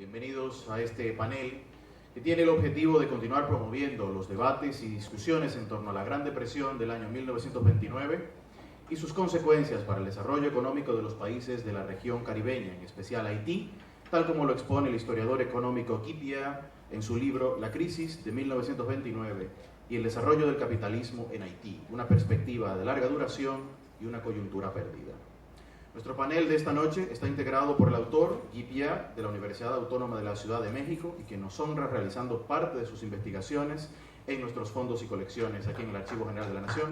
Bienvenidos a este panel que tiene el objetivo de continuar promoviendo los debates y discusiones en torno a la Gran Depresión del año 1929 y sus consecuencias para el desarrollo económico de los países de la región caribeña, en especial Haití, tal como lo expone el historiador económico Guy Pierre en su libro La crisis de 1929 y el desarrollo del capitalismo en Haití, una perspectiva de larga duración y una coyuntura perdida. Nuestro panel de esta noche está integrado por el autor Guy Pierre de la Universidad Autónoma de la Ciudad de México y que nos honra realizando parte de sus investigaciones en nuestros fondos y colecciones aquí en el Archivo General de la Nación.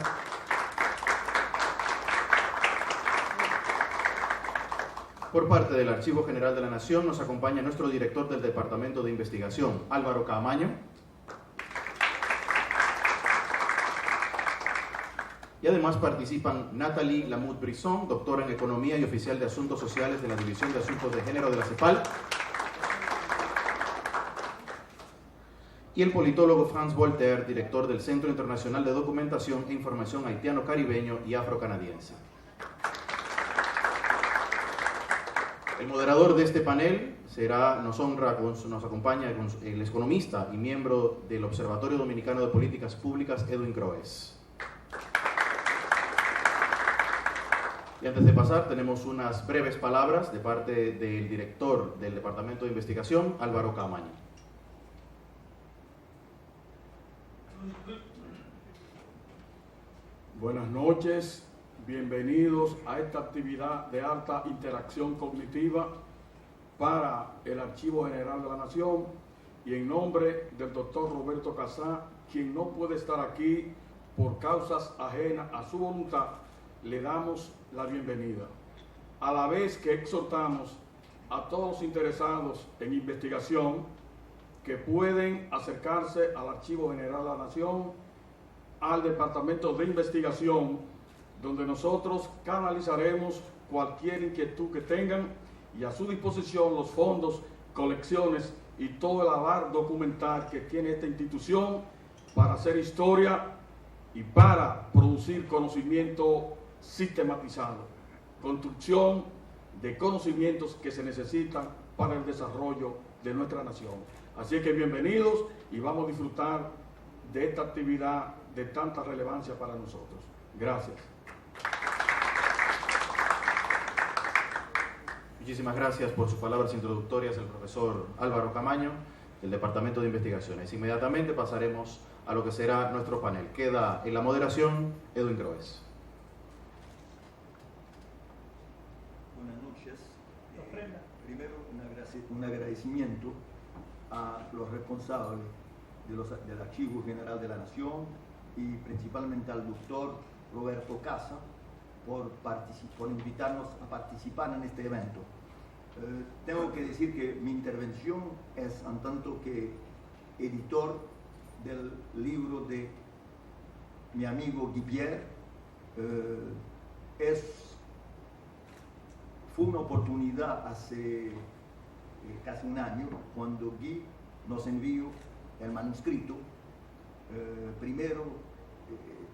Por parte del Archivo General de la Nación nos acompaña nuestro director del Departamento de Investigación, Álvaro Caamaño. Y además participan Nathalie Lamout-Brisson, doctora en Economía y oficial de Asuntos Sociales de la División de Asuntos de Género de la CEPAL, y el politólogo Franz Voltaire, director del Centro Internacional de Documentación e Información Haitiano-Caribeño y Afrocanadiense. El moderador de este panel nos acompaña el economista y miembro del Observatorio Dominicano de Políticas Públicas, Edwin Croes. Y antes de pasar, tenemos unas breves palabras de parte del director del Departamento de Investigación, Álvaro Caamaño. Buenas noches, bienvenidos a esta actividad de alta interacción cognitiva para el Archivo General de la Nación y en nombre del doctor Roberto Casá, quien no puede estar aquí por causas ajenas a su voluntad, le damos la bienvenida, a la vez que exhortamos a todos los interesados en investigación que pueden acercarse al Archivo General de la Nación, al Departamento de Investigación, donde nosotros canalizaremos cualquier inquietud que tengan y a su disposición los fondos, colecciones y todo el aval documental que tiene esta institución para hacer historia y para producir conocimiento sistematizado, construcción de conocimientos que se necesitan para el desarrollo de nuestra nación. Así que bienvenidos y vamos a disfrutar de esta actividad de tanta relevancia para nosotros. Gracias. Muchísimas gracias por sus palabras introductorias el profesor Álvaro Caamaño del Departamento de Investigaciones. Inmediatamente pasaremos a lo que será nuestro panel. Queda en la moderación Edwin Croes. Primero, un agradecimiento a los responsables del Archivo General de la Nación y principalmente al doctor Roberto Casá por invitarnos a participar en este evento. Tengo que decir que mi intervención es en tanto que editor del libro de mi amigo Guy Pierre. Fue una oportunidad hace casi un año cuando Guy nos envió el manuscrito. Primero,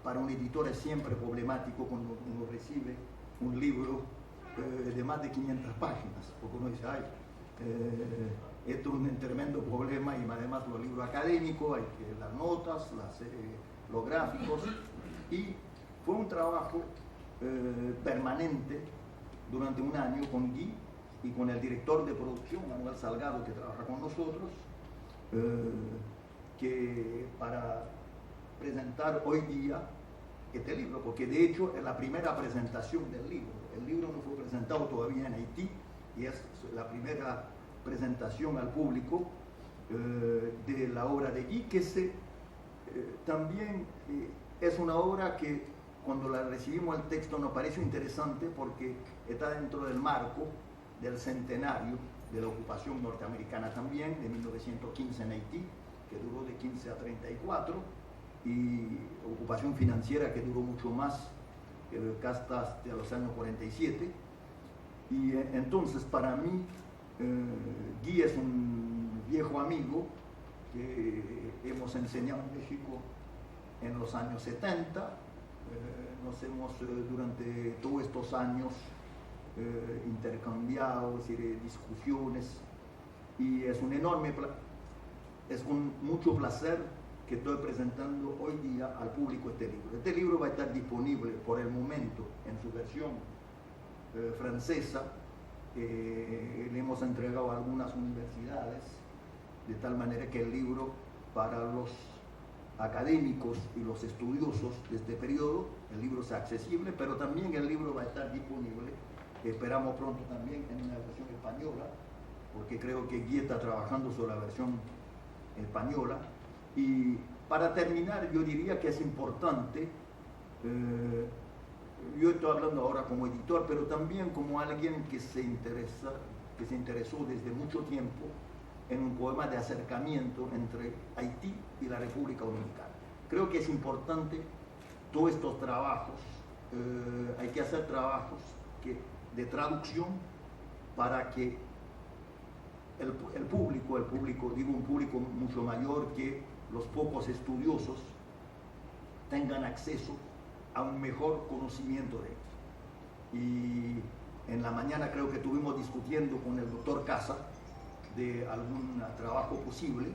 para un editor es siempre problemático cuando uno recibe un libro de más de 500 páginas, porque uno dice, esto es un tremendo problema, y además los libros académicos, hay que las notas, los gráficos, y fue un trabajo permanente durante un año con Guy y con el director de producción, Manuel Salgado, que trabaja con nosotros, que para presentar hoy día este libro, porque de hecho es la primera presentación del libro. El libro no fue presentado todavía en Haití y es la primera presentación al público de la obra de Guy, que también es una obra que cuando la recibimos el texto nos pareció interesante porque está dentro del marco del centenario de la ocupación norteamericana también, de 1915 en Haití, que duró de 15 a 34, y ocupación financiera que duró mucho más, que hasta los años 47. Y entonces para mí Guy es un viejo amigo que hemos enseñado en México en los años 70. Nos hemos durante todos estos años intercambiado discusiones y es un enorme, es con mucho placer que estoy presentando hoy día al público este libro. Este libro va a estar disponible por el momento en su versión francesa. Le hemos entregado a algunas universidades, de tal manera que el libro para los académicos y los estudiosos de este periodo, el libro sea accesible, pero también el libro va a estar disponible, esperamos pronto también en una versión española, porque creo que Guy está trabajando sobre la versión española. Y para terminar, yo diría que es importante, yo estoy hablando ahora como editor, pero también como alguien que se interesó desde mucho tiempo en un poema de acercamiento entre Haití y la República Dominicana. Creo que es importante todos estos trabajos, hay que hacer trabajos de traducción para que el público, digo un público mucho mayor que los pocos estudiosos, tengan acceso a un mejor conocimiento de esto. Y en la mañana creo que estuvimos discutiendo con el doctor Casa de algún trabajo posible.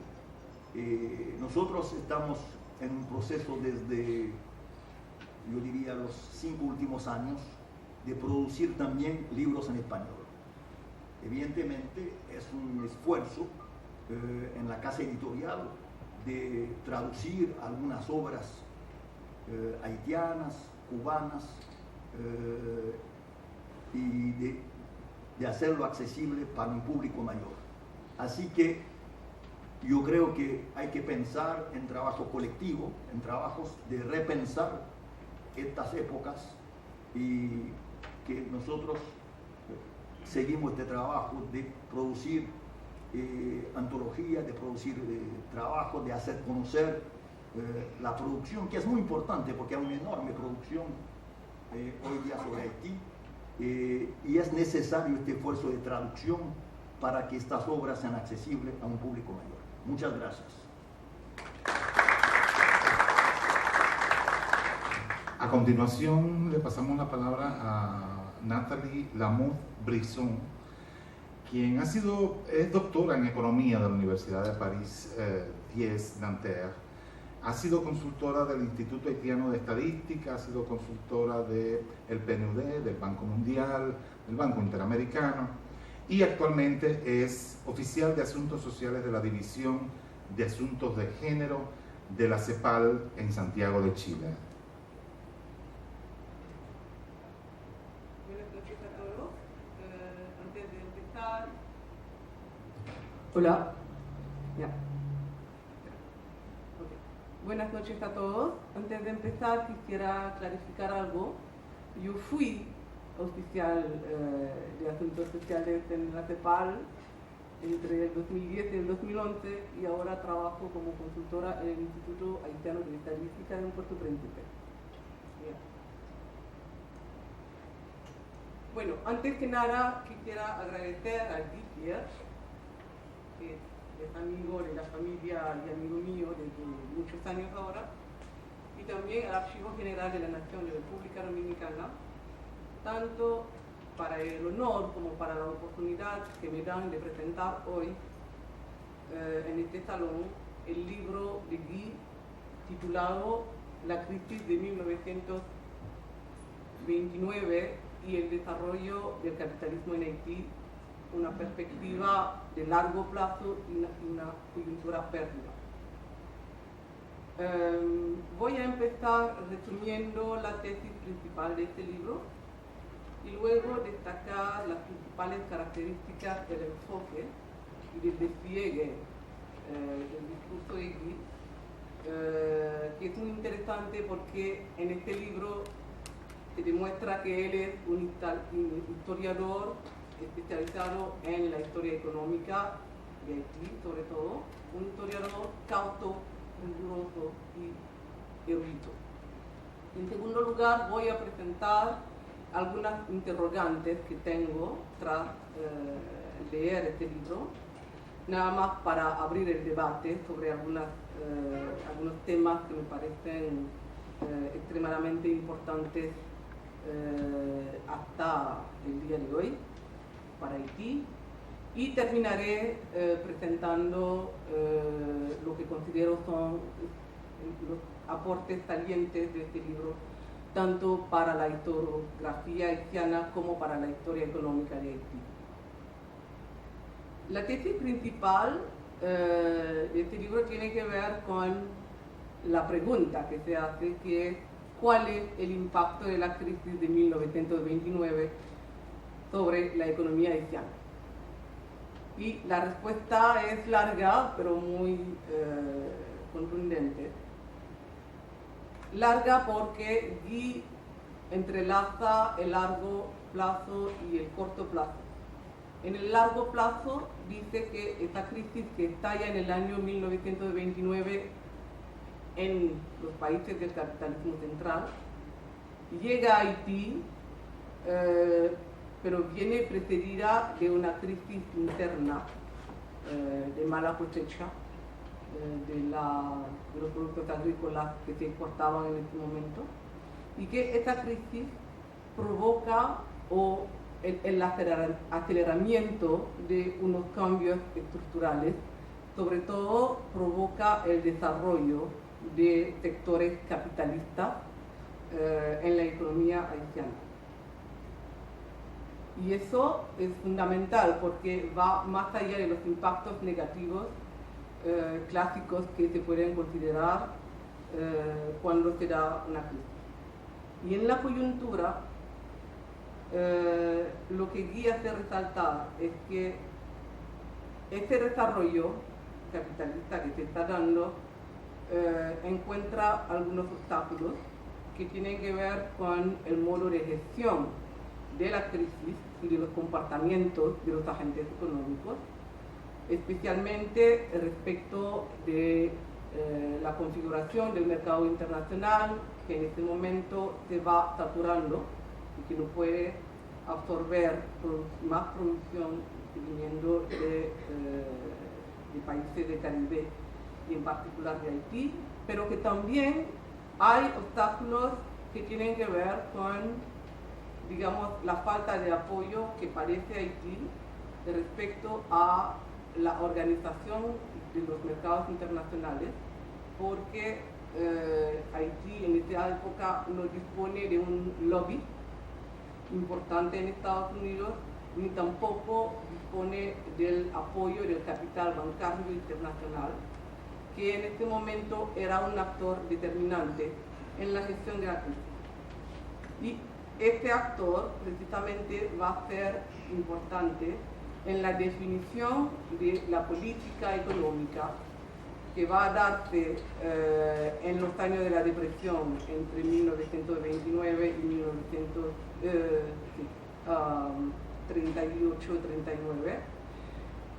Nosotros estamos en un proceso desde, yo diría, los 5 últimos años de producir también libros en español. Evidentemente es un esfuerzo en la casa editorial de traducir algunas obras haitianas, cubanas, y de hacerlo accesible para un público mayor. Así que yo creo que hay que pensar en trabajo colectivo, en trabajos de repensar estas épocas, y que nosotros seguimos este trabajo de producir antologías, de producir trabajos, de hacer conocer la producción, que es muy importante porque hay una enorme producción hoy día sobre Haití, y es necesario este esfuerzo de traducción para que estas obras sean accesibles a un público mayor. Muchas gracias. A continuación le pasamos la palabra a Nathalie Lamotte-Brisson, quien es doctora en Economía de la Universidad de París 10 Nanterre. Ha sido consultora del Instituto Haitiano de Estadística, ha sido consultora del PNUD, del Banco Mundial, del Banco Interamericano, y actualmente es oficial de Asuntos Sociales de la División de Asuntos de Género de la CEPAL en Santiago de Chile. Buenas noches a todos. Antes de empezar... Hola. Ya. Okay. Buenas noches a todos. Antes de empezar quisiera clarificar algo. Yo fui oficial de Asuntos Sociales en la CEPAL entre el 2010 y el 2011, y ahora trabajo como consultora en el Instituto Haitiano de Estadística en Puerto Príncipe. Yeah. Bueno, antes que nada quisiera agradecer a Guy, que es amigo de la familia y amigo mío desde muchos años ahora, y también al Archivo General de la Nación de la República Dominicana, tanto para el honor como para la oportunidad que me dan de presentar hoy en este salón el libro de Guy titulado La crisis de 1929 y el desarrollo del capitalismo en Haití, una perspectiva de largo plazo y una coyuntura perdida. Voy a empezar resumiendo la tesis principal de este libro y luego destacar las principales características del enfoque y del despliegue del discurso de Guy, que es muy interesante porque en este libro se demuestra que él es un historiador especializado en la historia económica de Haití, sobre todo, un historiador cauto, riguroso y erudito. En segundo lugar, voy a presentar algunas interrogantes que tengo tras leer este libro, nada más para abrir el debate sobre algunos temas que me parecen extremadamente importantes hasta el día de hoy para Haití y terminaré presentando lo que considero son los aportes salientes de este libro, tanto para la historiografía haitiana como para la historia económica de Haití. La tesis principal de este libro tiene que ver con la pregunta que se hace, que es ¿cuál es el impacto de la crisis de 1929 sobre la economía haitiana? Y la respuesta es larga, pero muy contundente. Larga porque Guy entrelaza el largo plazo y el corto plazo. En el largo plazo dice que esta crisis que estalla en el año 1929 en los países del capitalismo central llega a Haití, pero viene precedida de una crisis interna de mala cosecha de los productos agrícolas que se exportaban en este momento, y que esta crisis provoca el aceleramiento de unos cambios estructurales, sobre todo provoca el desarrollo de sectores capitalistas en la economía haitiana. Y eso es fundamental porque va más allá de los impactos negativos clásicos que se pueden considerar cuando se da una crisis. Y en la coyuntura, lo que Guy hace resaltar es que este desarrollo capitalista que se está dando encuentra algunos obstáculos que tienen que ver con el modo de gestión de la crisis y de los comportamientos de los agentes económicos, especialmente respecto de la configuración del mercado internacional, que en este momento se va saturando y que no puede absorber más producción viniendo de países del Caribe y en particular de Haití, pero que también hay obstáculos que tienen que ver con, digamos, la falta de apoyo que padece Haití respecto a la organización de los mercados internacionales, porque Haití en esta época no dispone de un lobby importante en Estados Unidos, ni tampoco dispone del apoyo del capital bancario internacional, que en este momento era un actor determinante en la gestión de la crisis. Y este actor precisamente va a ser importante en la definición de la política económica que va a darse en los años de la depresión entre 1929 y 1938-39,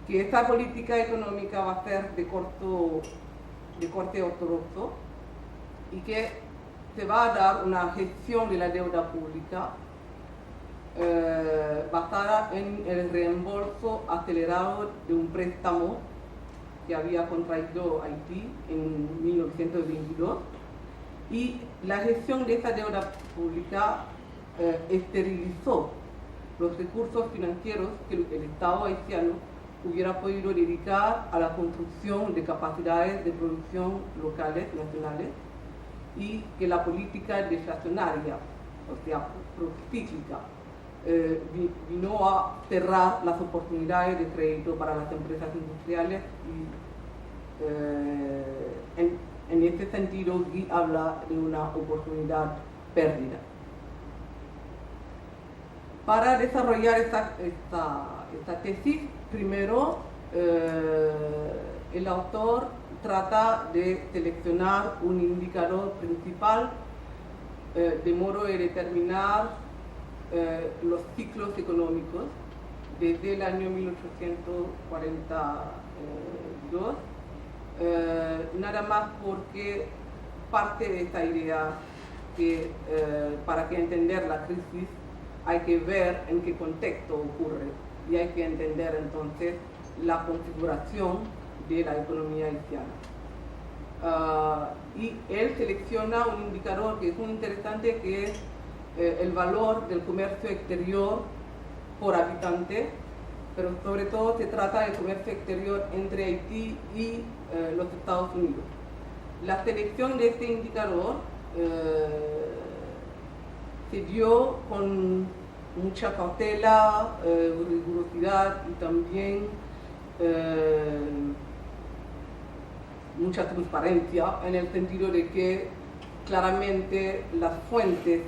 que esta política económica va a ser de corte ortodoxo y que se va a dar una gestión de la deuda pública basada en el reembolso acelerado de un préstamo que había contraído Haití en 1922, y la gestión de esa deuda pública esterilizó los recursos financieros que el Estado haitiano hubiera podido dedicar a la construcción de capacidades de producción locales, nacionales, y que la política deflacionaria, o sea, procíclica, vino a cerrar las oportunidades de crédito para las empresas industriales, y en este sentido Guy habla de una oportunidad perdida. Para desarrollar esta tesis, primero el autor trata de seleccionar un indicador principal de modo de determinar los ciclos económicos desde el año 1842, nada más porque parte de esta idea que para que entender la crisis hay que ver en qué contexto ocurre y hay que entender entonces la configuración de la economía haitiana. Y él selecciona un indicador que es muy interesante, que es el valor del comercio exterior por habitante pero sobre todo se trata del comercio exterior entre Haití y los Estados Unidos. La selección de este indicador se dio con mucha cautela, rigurosidad y también mucha transparencia, en el sentido de que claramente las fuentes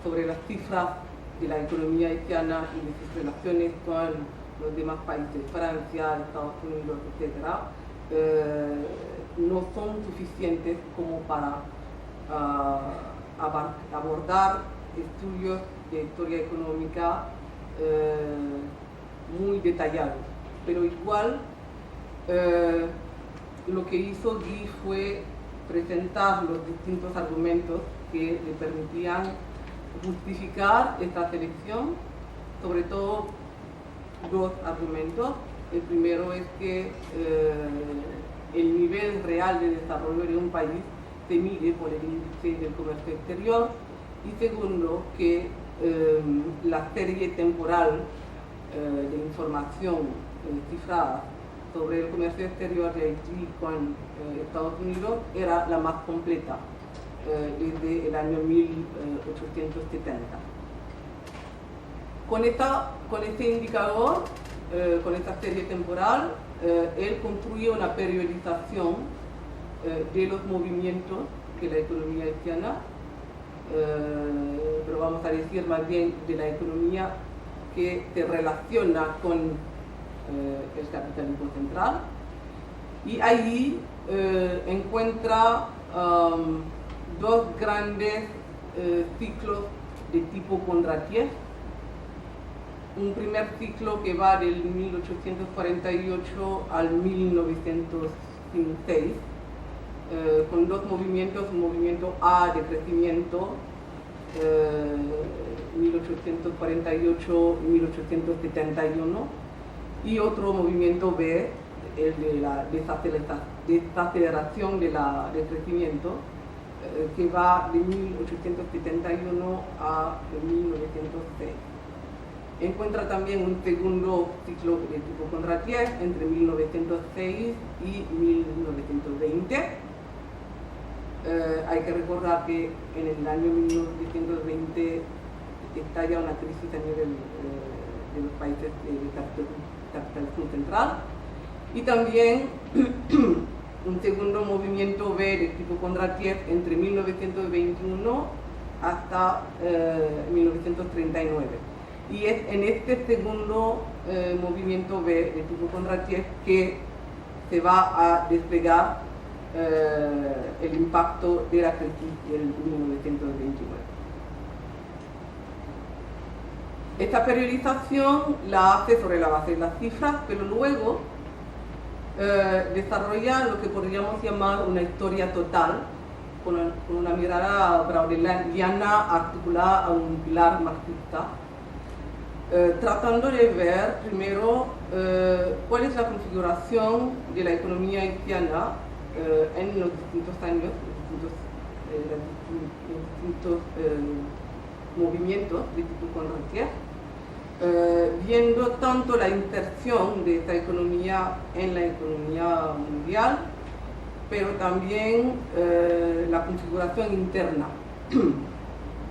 sobre las cifras de la economía haitiana y de sus relaciones con los demás países, Francia, Estados Unidos, etc., no son suficientes como para abordar estudios de historia económica muy detallados. Pero igual, lo que hizo Guy fue presentar los distintos argumentos que le permitían justificar esta selección, sobre todo dos argumentos. El primero es que el nivel real de desarrollo de un país se mide por el índice del comercio exterior, y segundo, que la serie temporal de información cifrada sobre el comercio exterior de Haití con Estados Unidos era la más completa desde el año 1870. Con este indicador, con esta serie temporal, él construye una periodización de los movimientos de la economía haitiana, pero vamos a decir más bien de la economía que se relaciona con el capitalismo central, y allí encuentra dos grandes ciclos de tipo Kondratiev. Un primer ciclo que va del 1848 al 1906, con dos movimientos, un movimiento A de crecimiento, 1848 y 1871, y otro movimiento B, el de la desaceleración del crecimiento, que va de 1871 a 1906. Encuentra también un segundo ciclo de tipo Kondratiev entre 1906 y 1920. Hay que recordar que en el año 1920 estalla una crisis a nivel de los países del capitalismo central, y también un segundo movimiento B de tipo Kondratiev entre 1921 hasta 1939. Y es en este segundo movimiento B de tipo Kondratiev que se va a desplegar el impacto de la crisis del 1929. Esta periodización la hace sobre la base de las cifras, pero luego desarrolla lo que podríamos llamar una historia total, con una mirada braudeliana articulada a un pilar marxista, tratando de ver primero cuál es la configuración de la economía haitiana en los distintos años, los distintos movimientos de tipo Kondratiev, viendo tanto la inserción de esta economía en la economía mundial, pero también la configuración interna,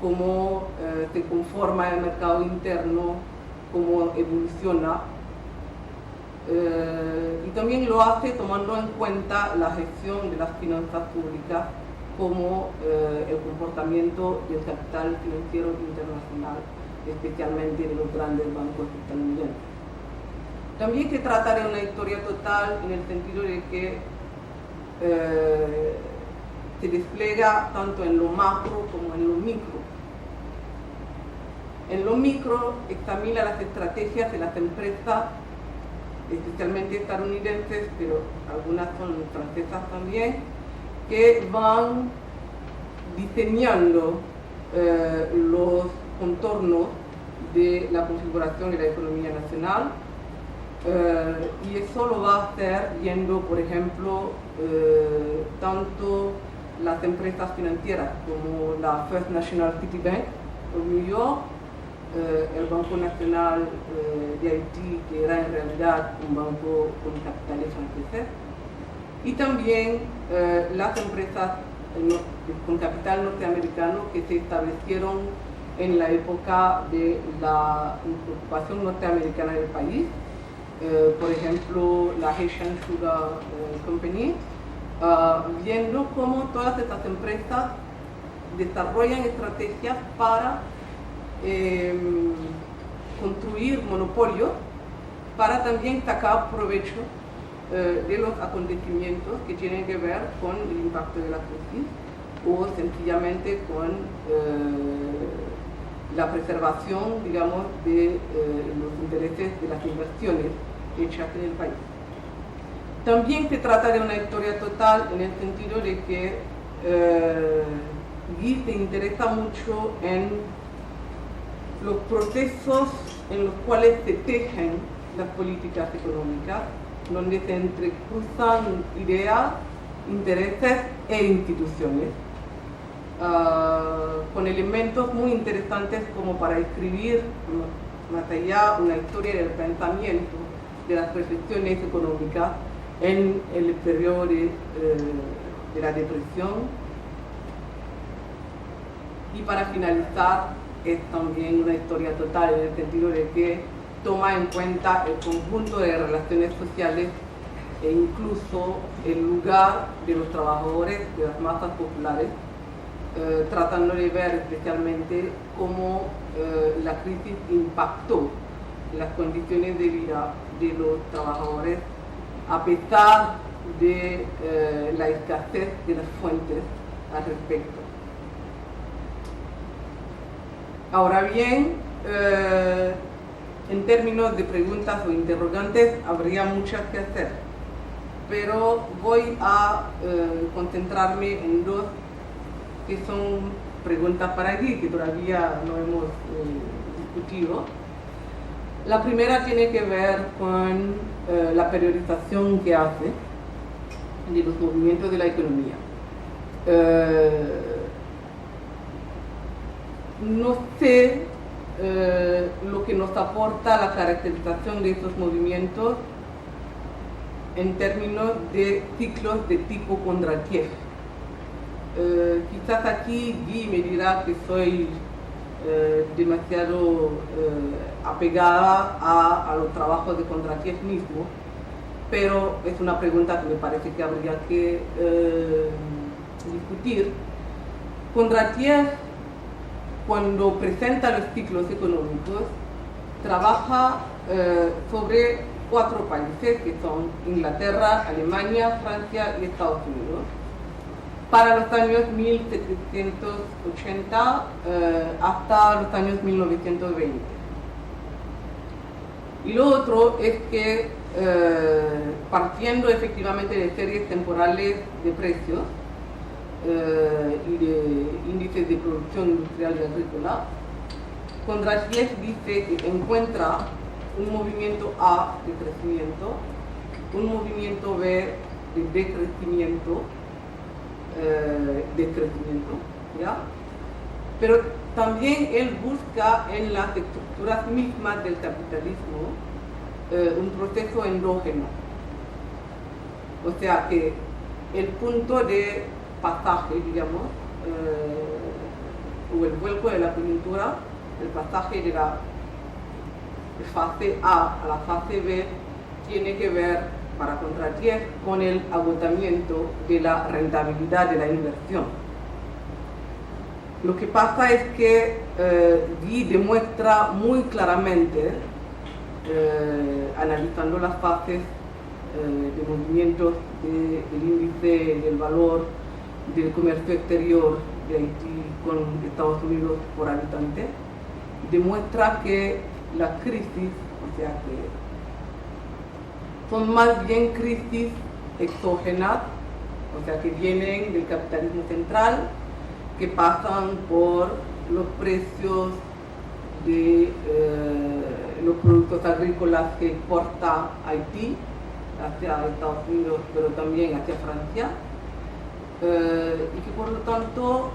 cómo se conforma el mercado interno, cómo evoluciona, y también lo hace tomando en cuenta la gestión de las finanzas públicas, como el comportamiento del capital financiero internacional, especialmente de los grandes bancos estadounidenses. También se trata de una historia total en el sentido de que se despliega tanto en lo macro como en lo micro. En lo micro examina las estrategias de las empresas, especialmente estadounidenses, pero algunas son francesas también, que van diseñando los contornos de la configuración de la economía nacional, y eso lo va a hacer viendo, por ejemplo, tanto las empresas financieras como la First National City Bank of New York, el Banco Nacional de Haití, que era en realidad un banco con capitales franceses, y también las empresas con capital norteamericano que se establecieron en la época de la ocupación norteamericana del país. Por ejemplo, la Haitian Sugar Company, viendo cómo todas estas empresas desarrollan estrategias para construir monopolios, para también sacar provecho de los acontecimientos que tienen que ver con el impacto de la crisis o sencillamente con la preservación, digamos, de los intereses de las inversiones hechas en el país. También se trata de una historia total en el sentido de que Guy se interesa mucho en los procesos en los cuales se tejen las políticas económicas, donde se entrecruzan ideas, intereses e instituciones, con elementos muy interesantes como para escribir más allá una historia del pensamiento, de las reflexiones económicas en el periodo de la depresión. Y para finalizar, es también una historia total en el sentido de que toma en cuenta el conjunto de relaciones sociales e incluso el lugar de los trabajadores, de las masas populares, tratando de ver especialmente cómo la crisis impactó las condiciones de vida de los trabajadores a pesar de la escasez de las fuentes al respecto. Ahora bien, en términos de preguntas o interrogantes, habría muchas que hacer, pero voy a concentrarme en dos que son preguntas para ti, que todavía no hemos discutido. La primera tiene que ver con la periodización que hace de los movimientos de la economía. No sé lo que nos aporta la caracterización de estos movimientos en términos de ciclos de tipo Kondratiev. Quizás aquí Guy me dirá que soy demasiado apegada a los trabajos de Kondratiev mismo, pero es una pregunta que me parece que habría que discutir. Kondratiev, cuando presenta los ciclos económicos, trabaja sobre 4 países que son Inglaterra, Alemania, Francia y Estados Unidos, para los años 1780 hasta los años 1920. Y lo otro es que partiendo efectivamente de series temporales de precios y de índices de producción industrial y agrícola, Kondratiev dice que encuentra un movimiento A de crecimiento, un movimiento B de decrecimiento, ¿ya? Pero también él busca en las estructuras mismas del capitalismo un proceso endógeno. O sea que el punto de pasaje, digamos, o el vuelco de la coyuntura, el pasaje de la fase A a la fase B, tiene que ver, para Kondratiev, con el agotamiento de la rentabilidad de la inversión. Lo que pasa es que Guy demuestra muy claramente, analizando las fases de movimientos del índice del valor del comercio exterior de Haití con Estados Unidos por habitante, demuestra que las crisis, o sea que son más bien crisis exógenas, o sea que vienen del capitalismo central, que pasan por los precios de los productos agrícolas que exporta Haití hacia Estados Unidos, pero también hacia Francia, y que por lo tanto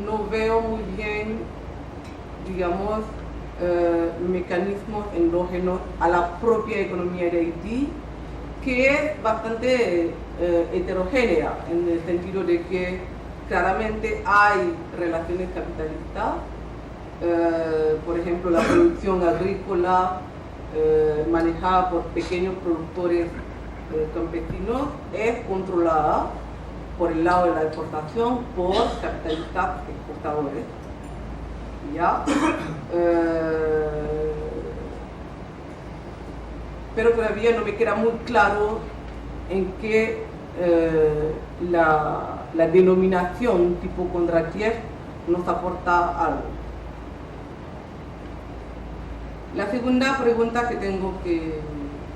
no veo muy bien, digamos, mecanismos endógenos a la propia economía de Haití, que es bastante heterogénea, en el sentido de que claramente hay relaciones capitalistas, por ejemplo la producción agrícola manejada por pequeños productores campesinos es controlada por el lado de la exportación por capitalistas exportadores, ¿ya? Pero todavía no me queda muy claro en qué la denominación tipo Kondratiev nos aporta algo. La segunda pregunta que tengo que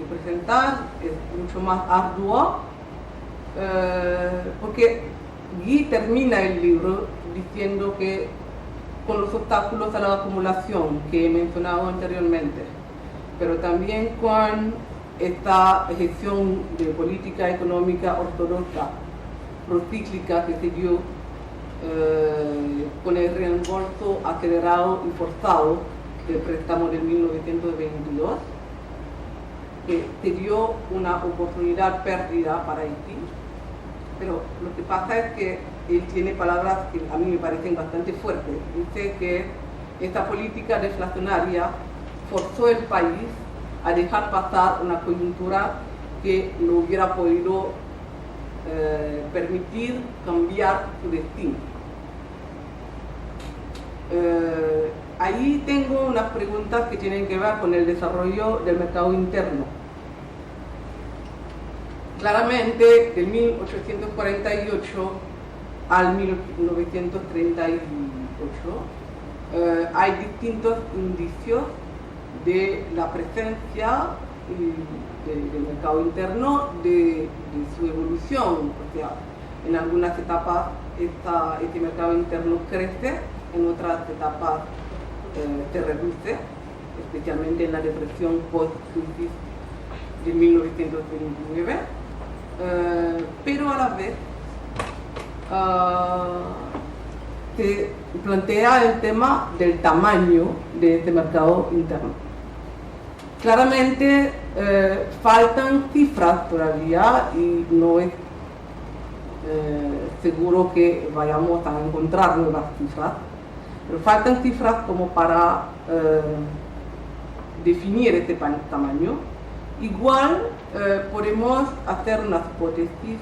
presentar es mucho más ardua, porque Guy termina el libro diciendo que con los obstáculos a la acumulación que he mencionado anteriormente, pero también con esta gestión de política económica ortodoxa procíclica que se dio con el reembolso acelerado y forzado del préstamo de 1922, que se dio una oportunidad perdida para Haití. Pero lo que pasa es que él tiene palabras que a mí me parecen bastante fuertes. Dice que esta política deflacionaria forzó el país a dejar pasar una coyuntura que no hubiera podido permitir cambiar su destino. Ahí tengo unas preguntas que tienen que ver con el desarrollo del mercado interno. Claramente, de 1848 al 1938 hay distintos indicios de la presencia del mercado interno, de su evolución. O sea, en algunas etapas este mercado interno crece, en otras etapas se reduce, especialmente en la depresión post-crisis de 1929, pero a la vez se plantea el tema del tamaño de este mercado interno. Claramente faltan cifras todavía y no es seguro que vayamos a encontrar nuevas cifras, pero faltan cifras como para definir este tamaño. Igual podemos hacer unas hipótesis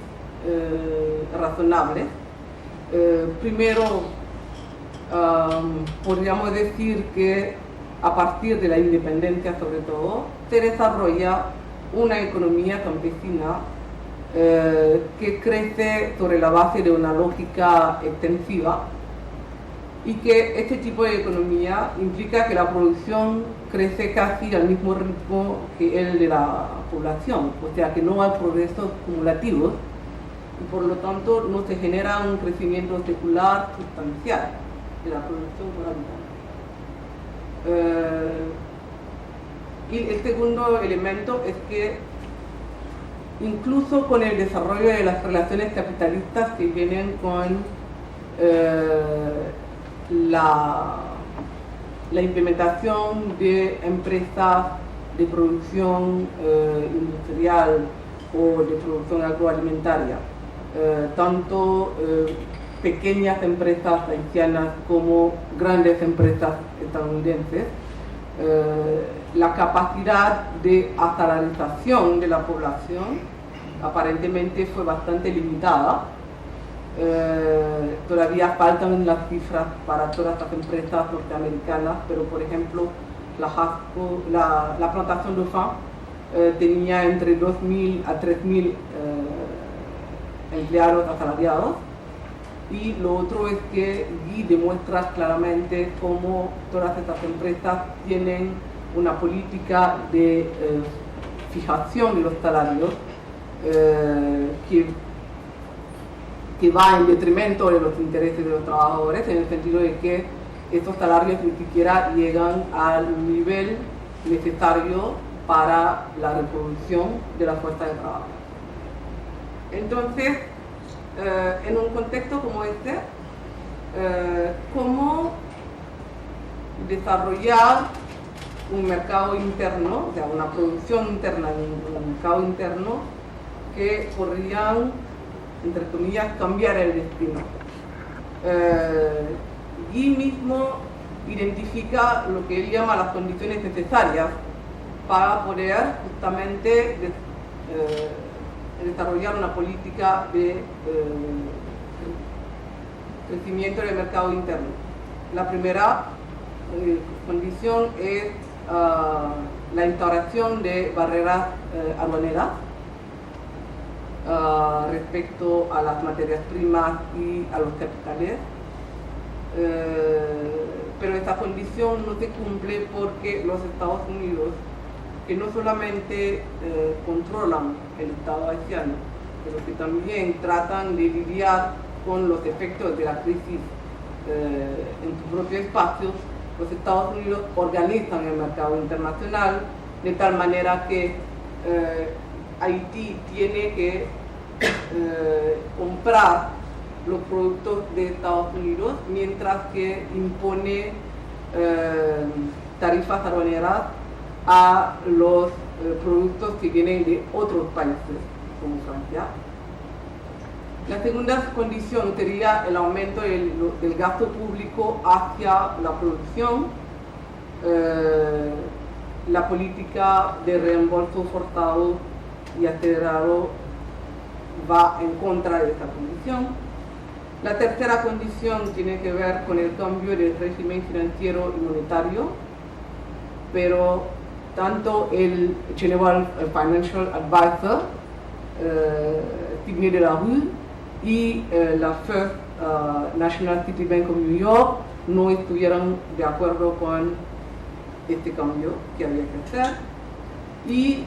razonables. Primero, podríamos decir que a partir de la independencia, sobre todo, se desarrolla una economía campesina que crece sobre la base de una lógica extensiva, y que este tipo de economía implica que la producción crece casi al mismo ritmo que el de la población, o sea que no hay progresos cumulativos y por lo tanto no se genera un crecimiento secular sustancial de la producción por habitante. Y el segundo elemento es que incluso con el desarrollo de las relaciones capitalistas que vienen con la implementación de empresas de producción industrial o de producción agroalimentaria, tanto pequeñas empresas haitianas como grandes empresas estadounidenses, la capacidad de asalarización de la población aparentemente fue bastante limitada. Todavía faltan las cifras para todas las empresas norteamericanas, pero por ejemplo la plantación Dauphin tenía entre 2.000 a 3.000 empleados asalariados. Y lo otro es que Guy demuestra claramente cómo todas estas empresas tienen una política de fijación de los salarios que va en detrimento de los intereses de los trabajadores, en el sentido de que estos salarios ni siquiera llegan al nivel necesario para la reproducción de la fuerza de trabajo. Entonces, en un contexto como este, ¿cómo desarrollar un mercado interno, o sea, una producción interna y un mercado interno que podrían, entre comillas, cambiar el destino. Guy mismo identifica lo que él llama las condiciones necesarias para poder justamente desarrollar una política de crecimiento del mercado interno. La primera condición es la instauración de barreras aduaneras respecto a las materias primas y a los capitales. Pero esta condición no se cumple porque los Estados Unidos, que no solamente controlan el Estado haitiano, pero que también tratan de lidiar con los efectos de la crisis en su propio espacio, los Estados Unidos organizan el mercado internacional de tal manera que Haití tiene que comprar los productos de Estados Unidos, mientras que impone tarifas aduaneras a los productos que vienen de otros países, como Francia. La segunda condición sería el aumento del gasto público hacia la producción. La política de reembolso forzado y acelerado va en contra de esta condición. La tercera condición tiene que ver con el cambio del régimen financiero y monetario, pero tanto el General Financial Advisor, Sidney de la Rue, y la First National City Bank of New York no estuvieron de acuerdo con este cambio que había que hacer. Y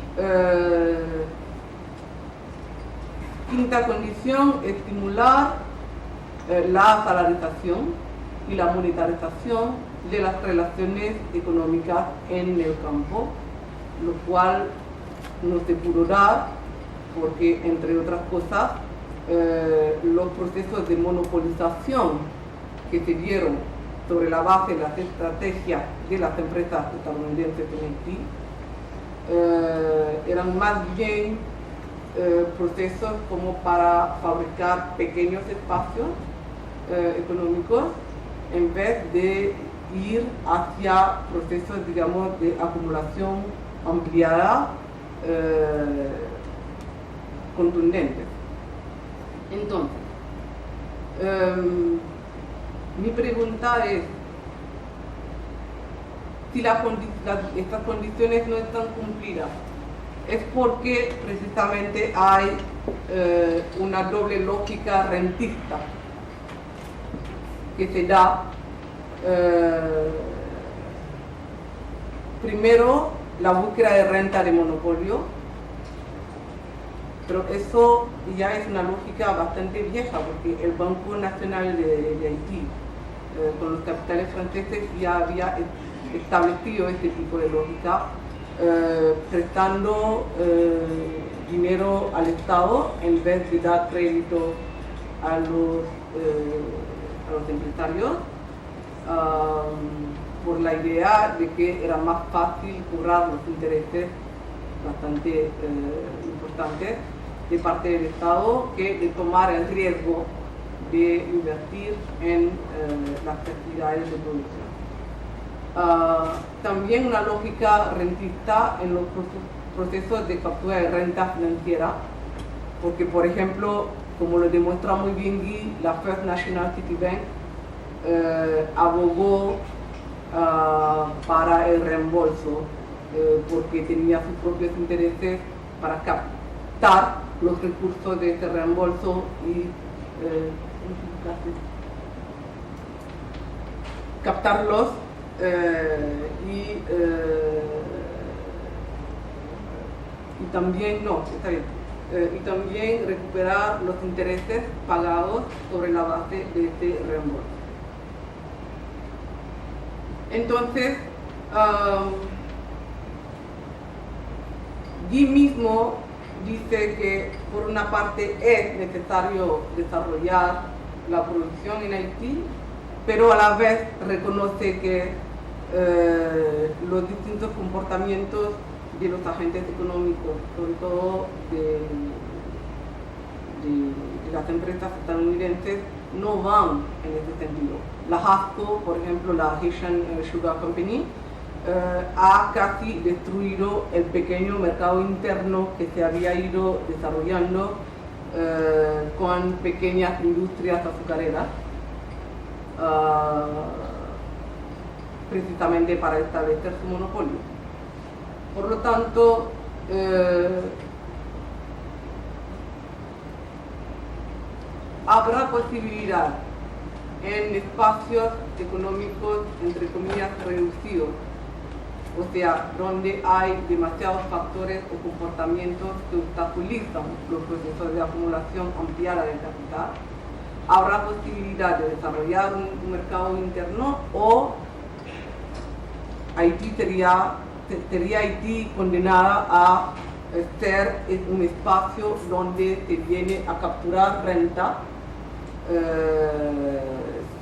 quinta condición, estimular la salarización y la monetarización de las relaciones económicas en el campo, lo cual no se pudo dar porque, entre otras cosas, los procesos de monopolización que se dieron sobre la base de las estrategias de las empresas estadounidenses en Haití eran más bien procesos como para fabricar pequeños espacios económicos en vez de ir hacia procesos, digamos, de acumulación ampliada contundentes. Entonces, mi pregunta es, si estas condiciones no están cumplidas, es porque precisamente hay una doble lógica rentista que se da. Primero, la búsqueda de renta de monopolio, pero eso ya es una lógica bastante vieja, porque el Banco Nacional de Haití, con los capitales franceses, ya había establecido este tipo de lógica, prestando dinero al Estado en vez de dar crédito a los empresarios, por la idea de que era más fácil cobrar los intereses bastante importantes de parte del Estado que de tomar el riesgo de invertir en las actividades de producción. También una lógica rentista en los procesos de captura de renta financiera, porque, por ejemplo, como lo demuestra muy bien Guy, la First National City Bank abogó para el reembolso porque tenía sus propios intereses para captar los recursos de ese reembolso y captarlos y también, no, está bien, y también recuperar los intereses pagados sobre la base de este reembolso. Entonces, Guy mismo dice que por una parte es necesario desarrollar la producción en Haití, pero a la vez reconoce que los distintos comportamientos de los agentes económicos, sobre todo de las empresas estadounidenses, no van en ese sentido. La Hasco, por ejemplo, la Haitian Sugar Company, ha casi destruido el pequeño mercado interno que se había ido desarrollando con pequeñas industrias azucareras, precisamente para establecer su monopolio. Por lo tanto, habrá posibilidad en espacios económicos, entre comillas, reducidos, o sea, donde hay demasiados factores o comportamientos que obstaculizan los procesos de acumulación ampliada del capital. Habrá posibilidad de desarrollar un mercado interno, o Haití sería Haití condenada a ser un espacio donde se viene a capturar renta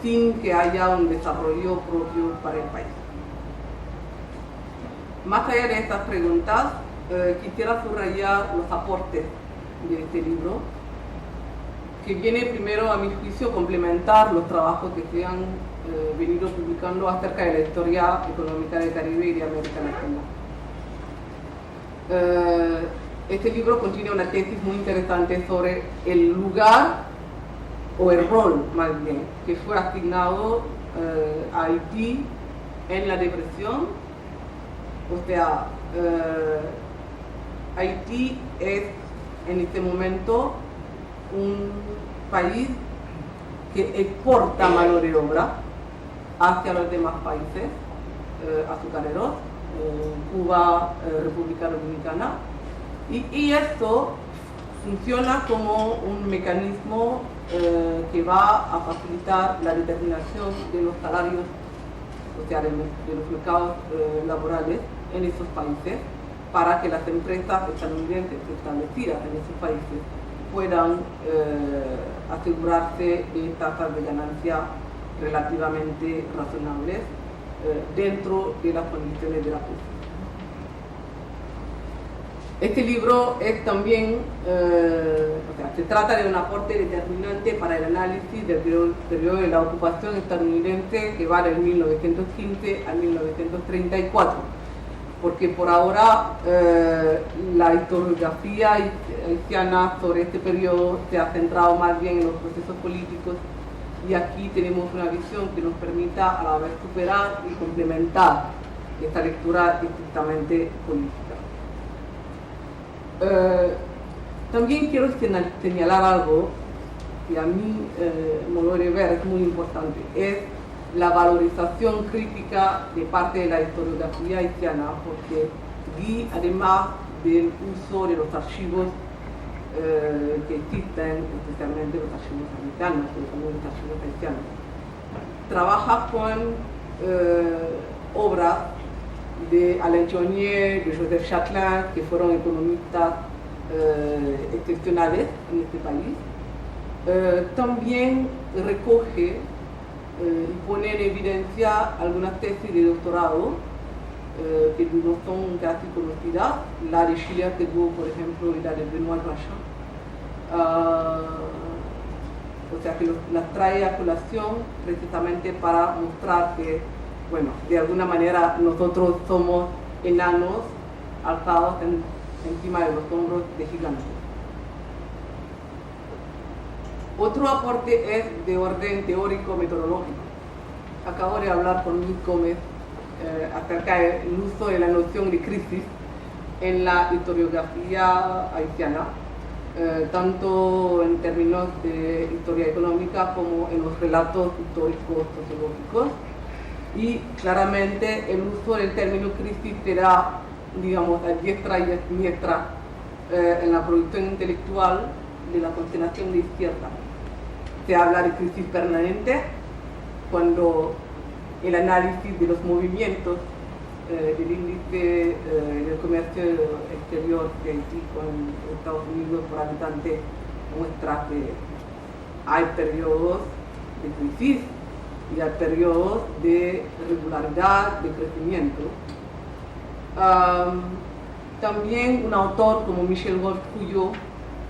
sin que haya un desarrollo propio para el país. Más allá de estas preguntas, quisiera subrayar los aportes de este libro, que viene primero, a mi juicio, complementar los trabajos que se han venido publicando acerca de la historia económica del Caribe y de América Latina. Este libro contiene una tesis muy interesante sobre el lugar, o el rol más bien, que fue asignado a Haití en la depresión. O sea, Haití es en este momento un país que exporta mano de obra hacia los demás países azucareros, Cuba, República Dominicana, y esto funciona como un mecanismo que va a facilitar la determinación de los salarios, o sea, de los mercados laborales en esos países, para que las empresas estadounidenses establecidas en esos países puedan asegurarse de tasas de ganancia relativamente razonables dentro de las condiciones de la crisis. Este libro es también, o sea, se trata de un aporte determinante para el análisis del periodo de la ocupación estadounidense, que va del 1915 al 1934, porque por ahora la historiografía haitiana sobre este periodo se ha centrado más bien en los procesos políticos, y aquí tenemos una visión que nos permita a la vez superar y complementar esta lectura estrictamente política. También quiero señalar algo que a mi modo de ver es muy importante, es la valorización crítica de parte de la historiografía haitiana, porque vi, además del uso de los archivos que existen, especialmente los archivos americanos, pero también los archivos haitianos, trabaja con obras de Alain Jounier, de Joseph Chatelain, que fueron economistas excepcionales en este país. También recoge y pone en evidencia algunas tesis de doctorado que no son casi conocidas, la de Gilles Tegault, por ejemplo, y la de Benoît Grachin. O sea, que las trae a colación precisamente para mostrar que, bueno, de alguna manera nosotros somos enanos alzados encima de los hombros de gigantes. Otro aporte es de orden teórico-metodológico. Acabo de hablar con Luis Gómez acerca del uso de la noción de crisis en la historiografía haitiana, tanto en términos de historia económica como en los relatos históricos sociológicos. Y claramente el uso del término crisis será, digamos, a diestra y siniestra en la producción intelectual de la constelación de izquierda. Se habla de crisis permanente cuando el análisis de los movimientos del índice del comercio exterior de Haití con Estados Unidos por habitante muestra que hay periodos de crisis y al periodo de regularidad, de crecimiento. También un autor como Michel Wolff-Couillot,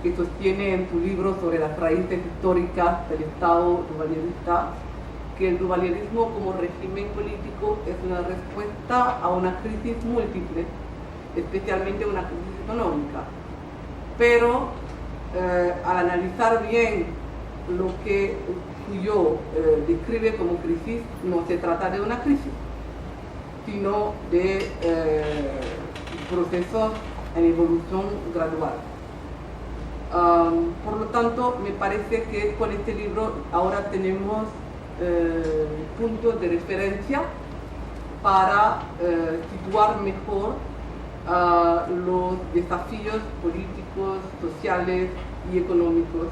que sostiene en su libro sobre las raíces históricas del Estado duvalierista, que el duvalierismo como régimen político es una respuesta a una crisis múltiple, especialmente una crisis económica. Pero al analizar bien lo que Couillot describe como crisis, no se trata de una crisis, sino de procesos en evolución gradual. Por lo tanto, me parece que con este libro ahora tenemos puntos de referencia para situar mejor los desafíos políticos, sociales y económicos,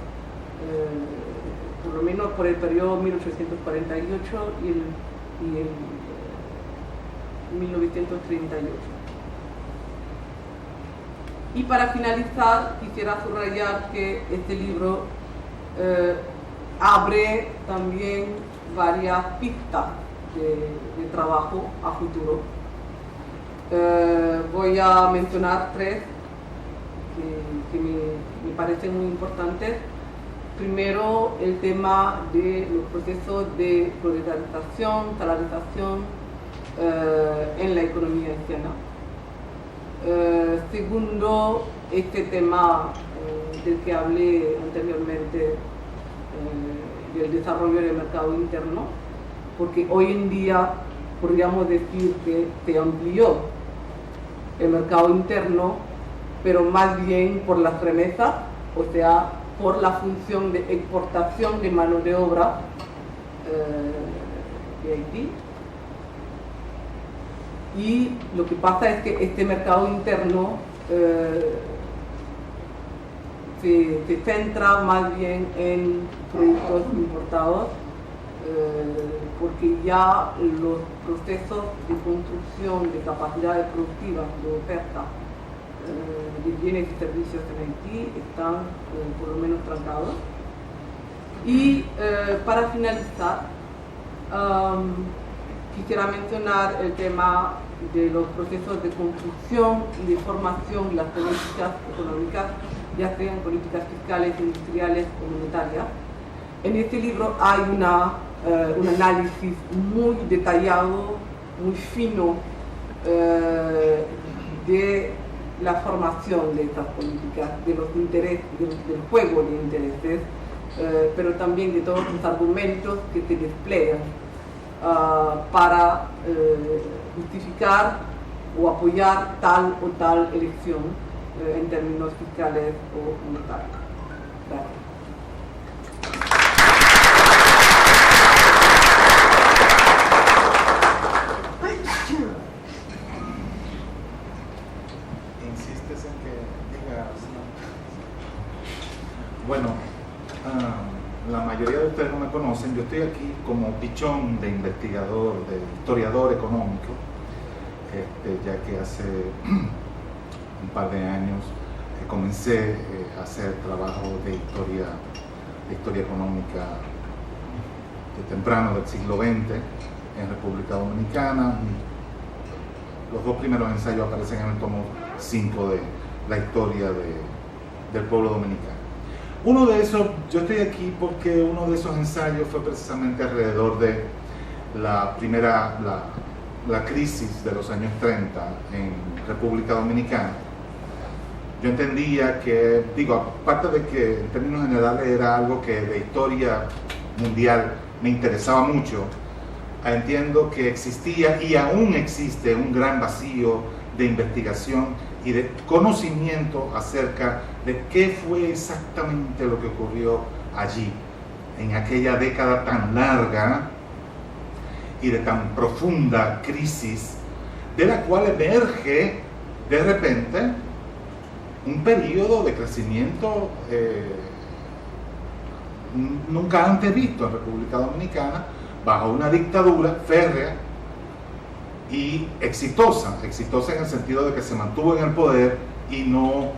por lo menos por el periodo 1848 y el 1938. Y para finalizar, quisiera subrayar que este libro abre también varias pistas de trabajo a futuro. Voy a mencionar tres que me parecen muy importantes. Primero, el tema de los procesos de proletarización, salarización en la economía haitiana. Segundo, este tema del que hablé anteriormente, del desarrollo del mercado interno, porque hoy en día podríamos decir que se amplió el mercado interno, pero más bien por las remesas, o sea, por la función de exportación de mano de obra de Haití. Y lo que pasa es que este mercado interno se centra más bien en productos importados, porque ya los procesos de construcción de capacidades productivas, de oferta de bienes y servicios en Haití están por lo menos trancados. Y para finalizar, quisiera mencionar el tema de los procesos de construcción y de formación de las políticas económicas, ya sean políticas fiscales, industriales o monetarias. En este libro hay un análisis muy detallado, muy fino de la formación de estas políticas, de los intereses, del juego de intereses, pero también de todos los argumentos que se despliegan para justificar o apoyar tal o tal elección en términos fiscales o monetarios. Gracias. ¿Insistes en que digas? Bueno, la mayoría de ustedes no me conocen. Yo estoy aquí como pichón de investigador, de historiador económico, ya que hace un par de años comencé a hacer trabajo de historia económica de temprano del siglo XX en República Dominicana. Los dos primeros ensayos aparecen en el tomo 5 de la historia del pueblo dominicano. Uno de esos, yo estoy aquí porque uno de esos ensayos fue precisamente alrededor de la crisis de los años 30 en República Dominicana. Yo entendía que, aparte de que en términos generales era algo que de historia mundial me interesaba mucho, entiendo que existía y aún existe un gran vacío de investigación y de conocimiento acerca de qué fue exactamente lo que ocurrió allí, en aquella década tan larga y de tan profunda crisis, de la cual emerge de repente un periodo de crecimiento nunca antes visto en República Dominicana, bajo una dictadura férrea y exitosa en el sentido de que se mantuvo en el poder y no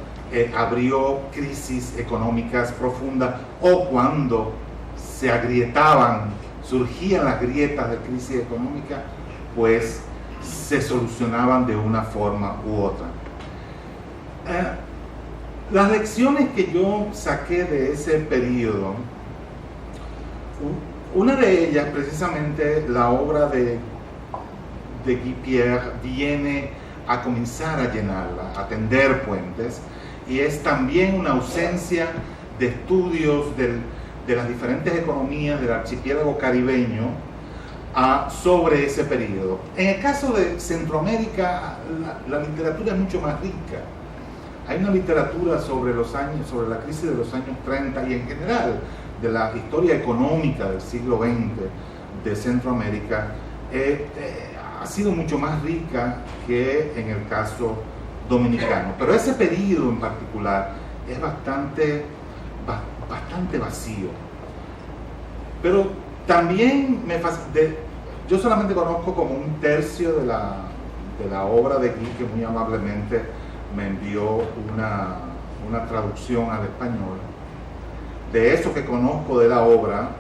abrió crisis económicas profundas, o cuando se agrietaban surgían las grietas de crisis económica, pues se solucionaban de una forma u otra. Las lecciones que yo saqué de ese periodo, una de ellas precisamente la obra de Guy Pierre viene a comenzar a llenarla, a tender puentes, y es también una ausencia de estudios de las diferentes economías del archipiélago caribeño sobre ese periodo. En el caso de Centroamérica, la literatura es mucho más rica. Hay una literatura sobre la crisis de los años 30 y en general de la historia económica del siglo XX de Centroamérica, ha sido mucho más rica que en el caso dominicano. Pero ese periodo en particular es bastante vacío. Pero también yo solamente conozco como un tercio de la obra de Guy, que muy amablemente me envió una traducción al español. De eso que conozco de la obra,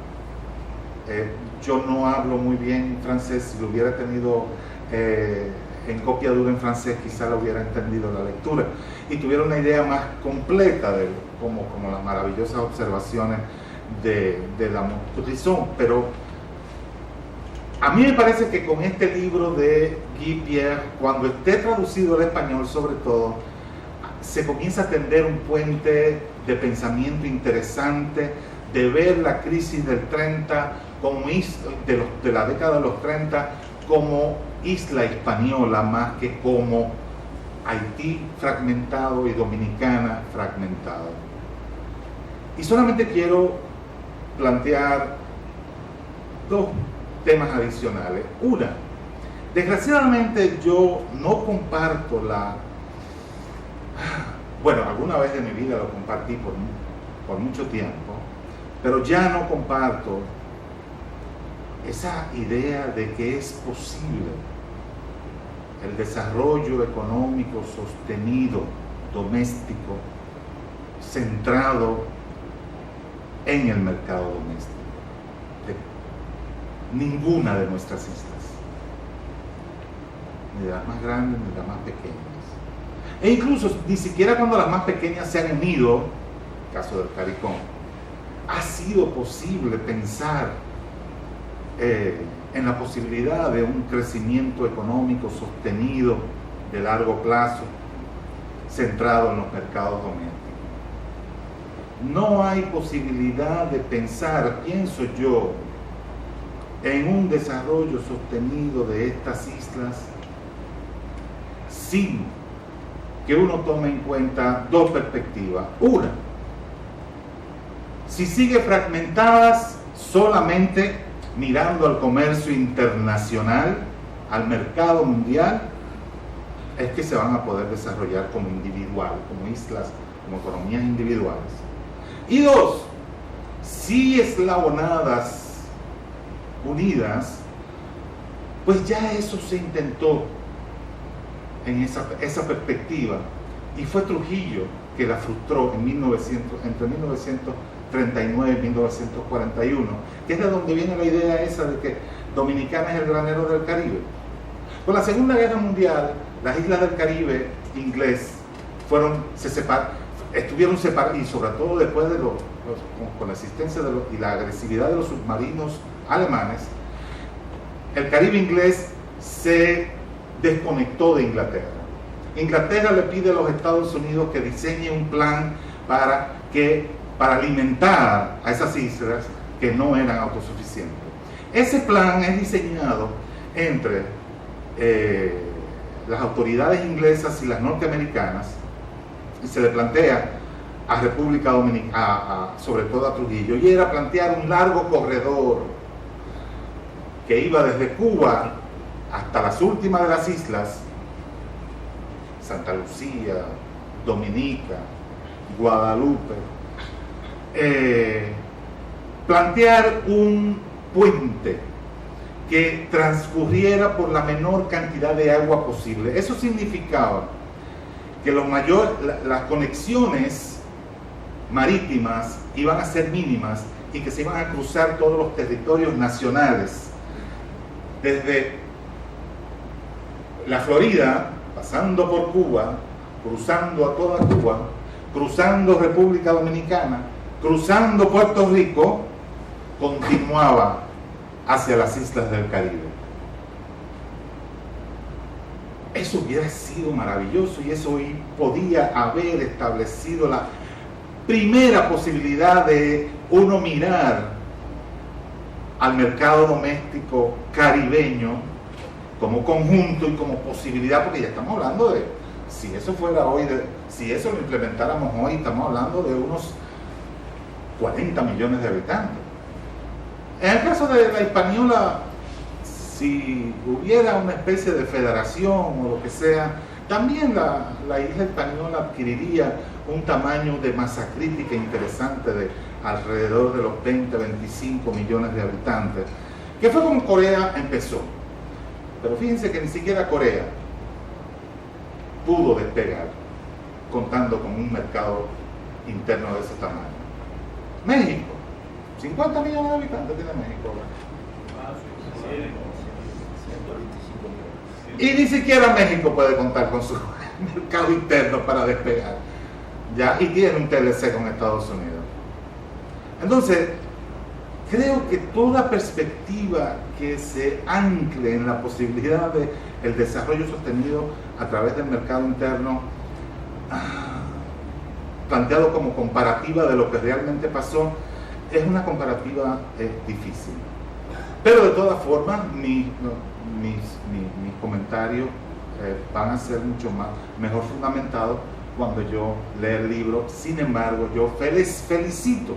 yo no hablo muy bien francés. Si lo hubiera tenido en copia dura en francés, quizá lo hubiera entendido la lectura y tuviera una idea más completa de como las maravillosas observaciones de Lamothe Brisson. Pero a mí me parece que con este libro de Guy Pierre, cuando esté traducido al español sobre todo, se comienza a tender un puente de pensamiento interesante, de ver la crisis del 30 como de la década de los 30 como isla española más que como Haití fragmentado y Dominicana fragmentado. Y solamente quiero plantear dos temas adicionales. Una, desgraciadamente yo no comparto bueno, alguna vez en mi vida lo compartí por mucho tiempo, pero ya no comparto esa idea de que es posible el desarrollo económico sostenido, doméstico, centrado en el mercado doméstico de ninguna de nuestras islas, ni de las más grandes ni de las más pequeñas, e incluso ni siquiera cuando las más pequeñas se han unido, caso del CARICOM, ha sido posible pensar en la posibilidad de un crecimiento económico sostenido de largo plazo, centrado en los mercados domésticos. No hay posibilidad de pensar, pienso yo, en un desarrollo sostenido de estas islas sin que uno tome en cuenta dos perspectivas. Una, si sigue fragmentadas solamente mirando al comercio internacional, al mercado mundial, es que se van a poder desarrollar como individual, como islas, como economías individuales. Y dos, si eslabonadas, unidas, pues ya eso se intentó en esa perspectiva, y fue Trujillo que la frustró entre 1939 y 1941, que es de donde viene la idea esa de que Dominicana es el granero del Caribe. Con la Segunda Guerra Mundial, las islas del Caribe inglés estuvieron separadas, y sobre todo después con la existencia y la agresividad de los submarinos alemanes, el Caribe inglés se desconectó de Inglaterra. Inglaterra le pide a los Estados Unidos que diseñe un plan para alimentar a esas islas que no eran autosuficientes. Ese plan es diseñado entre las autoridades inglesas y las norteamericanas, y se le plantea a República Dominicana, sobre todo a Trujillo, y era plantear un largo corredor que iba desde Cuba hasta las últimas de las islas, Santa Lucía, Dominica, Guadalupe, plantear un puente que transcurriera por la menor cantidad de agua posible. Eso significaba que las conexiones marítimas iban a ser mínimas y que se iban a cruzar todos los territorios nacionales, desde la Florida, pasando por Cuba, cruzando a toda Cuba, cruzando República Dominicana, cruzando Puerto Rico, continuaba hacia las islas del Caribe. Eso hubiera sido maravilloso y eso podía haber establecido la primera posibilidad de uno mirar al mercado doméstico caribeño como conjunto y como posibilidad, porque ya estamos hablando de, si eso fuera hoy, si eso lo implementáramos hoy, estamos hablando de unos 40 millones de habitantes. En el caso de la Hispaniola, si hubiera una especie de federación o lo que sea, también la isla Hispaniola adquiriría un tamaño de masa crítica interesante de alrededor de los 20-25 millones de habitantes, que fue como Corea empezó. Pero fíjense que ni siquiera Corea pudo despegar contando con un mercado interno de ese tamaño. México, 50 millones de habitantes tiene México ahora. Y ni siquiera México puede contar con su mercado interno para despegar. ¿Ya? Y tiene un TLC con Estados Unidos. Entonces, creo que toda perspectiva que se ancle en la posibilidad del desarrollo sostenido a través del mercado interno, planteado como comparativa de lo que realmente pasó, es una comparativa difícil. Pero de todas formas, mis comentarios van a ser mucho mejor fundamentados cuando yo lea el libro. Sin embargo, yo felicito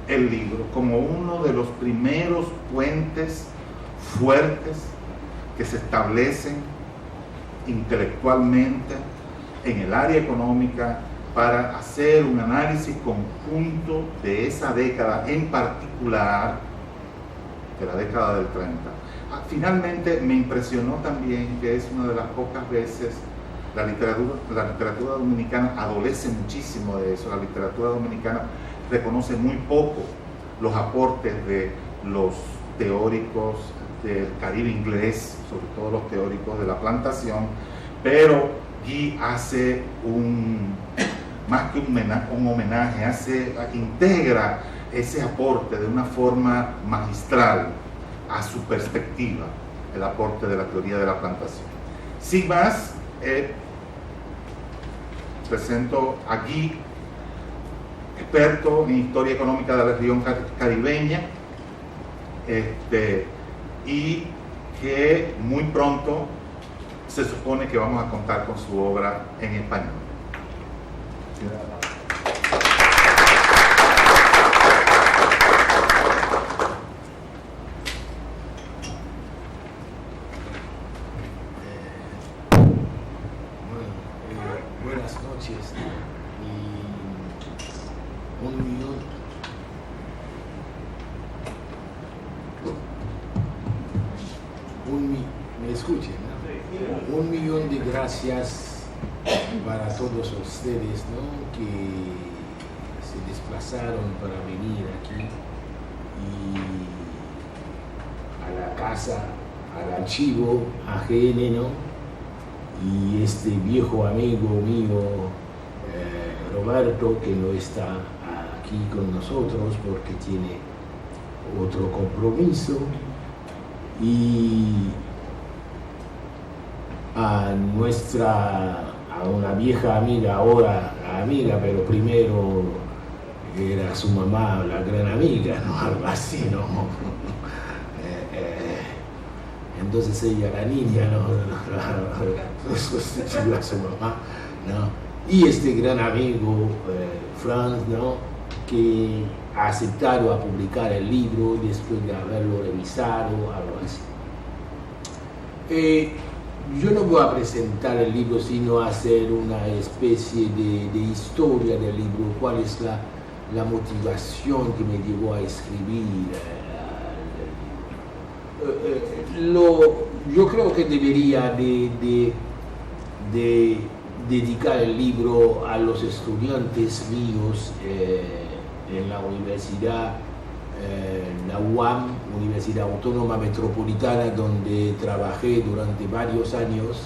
el libro como uno de los primeros puentes fuertes que se establecen intelectualmente en el área económica para hacer un análisis conjunto de esa década, en particular de la década del 30. Finalmente me impresionó también que es una de las pocas veces la literatura dominicana adolece muchísimo de eso. La literatura dominicana reconoce muy poco los aportes de los teóricos del Caribe inglés, sobre todo los teóricos de la plantación, pero Guy hace más que un homenaje, integra ese aporte de una forma magistral a su perspectiva, el aporte de la teoría de la plantación. Sin más, presento aquí, experto en historia económica de la región caribeña, y que muy pronto se supone que vamos a contar con su obra en español. Buenas noches. Me escuchen, ¿no? 1 millón de gracias para todos ustedes, ¿no?, que se desplazaron para venir aquí y a la casa, al archivo AGN, ¿no? Y este viejo amigo mío, Roberto, que no está aquí con nosotros porque tiene otro compromiso, y a una vieja amiga, ahora amiga, pero primero era su mamá, la gran amiga, ¿no? Algo así, ¿no? Entonces ella, la niña, ¿no? Sustituyó a su mamá, ¿no? Y este gran amigo, Franz, ¿no?, que ha aceptado a publicar el libro después de haberlo revisado, algo así. Yo no voy a presentar el libro, sino hacer una especie de historia del libro, cuál es la motivación que me llevó a escribir. Yo creo que debería de dedicar el libro a los estudiantes míos en la universidad la UAM, Universidad Autónoma Metropolitana, donde trabajé durante varios años,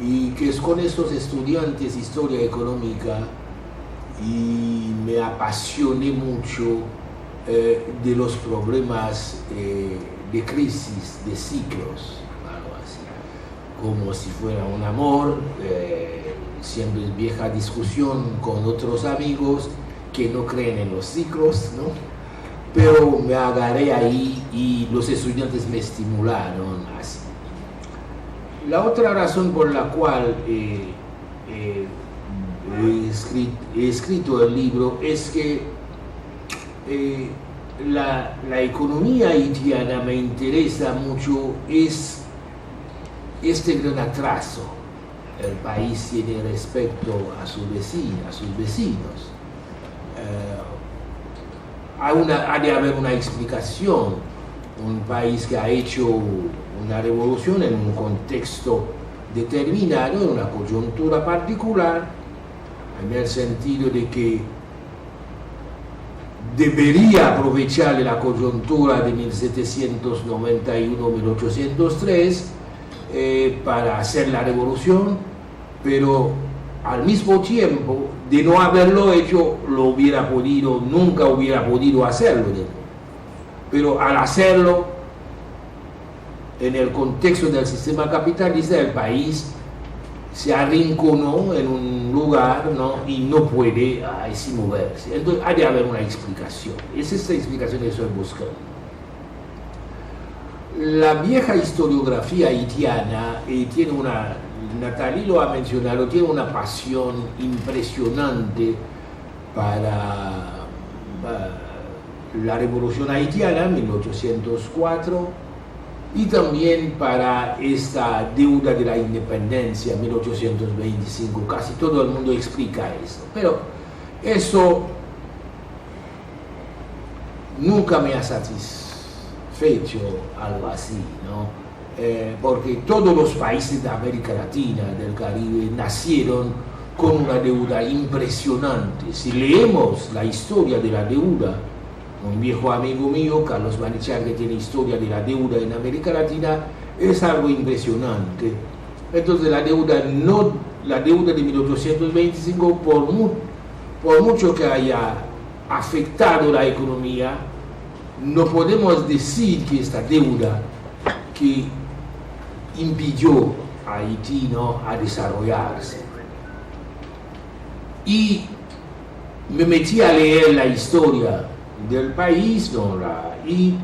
y que es con estos estudiantes de historia económica y me apasioné mucho de los problemas de crisis, de ciclos, algo así, como si fuera un amor, siempre vieja discusión con otros amigos que no creen en los ciclos, ¿no? Pero me agarré ahí y los estudiantes me estimularon así. La otra razón por la cual he escrito el libro es que la economía haitiana me interesa mucho, es este gran atraso el país tiene respecto a sus vecinos. Ha de haber una explicación. Un país que ha hecho una revolución en un contexto determinado, en una coyuntura particular, en el sentido de que debería aprovechar la coyuntura de 1791-1803 para hacer la revolución, pero al mismo tiempo, de no haberlo hecho, nunca hubiera podido hacerlo. Pero al hacerlo, en el contexto del sistema capitalista, el país se arrinconó en un lugar, ¿no? Y no puede así moverse. Entonces, hay de haber una explicación. Es esta explicación que estoy buscando. La vieja historiografía haitiana tiene Nathalie lo ha mencionado, tiene una pasión impresionante para la revolución haitiana en 1804 y también para esta deuda de la independencia en 1825. Casi todo el mundo explica eso, pero eso nunca me ha satisfecho, algo así, ¿no? Porque todos los países de América Latina, del Caribe, nacieron con una deuda impresionante. Si leemos la historia de la deuda, un viejo amigo mío, Carlos Manichar, que tiene historia de la deuda en América Latina, es algo impresionante. Entonces la deuda de 1825, por mucho que haya afectado la economía, no podemos decir que esta deuda que impidió a Haití, ¿no?, a desarrollarse. Y me metí a leer la historia del país, ¿no? Y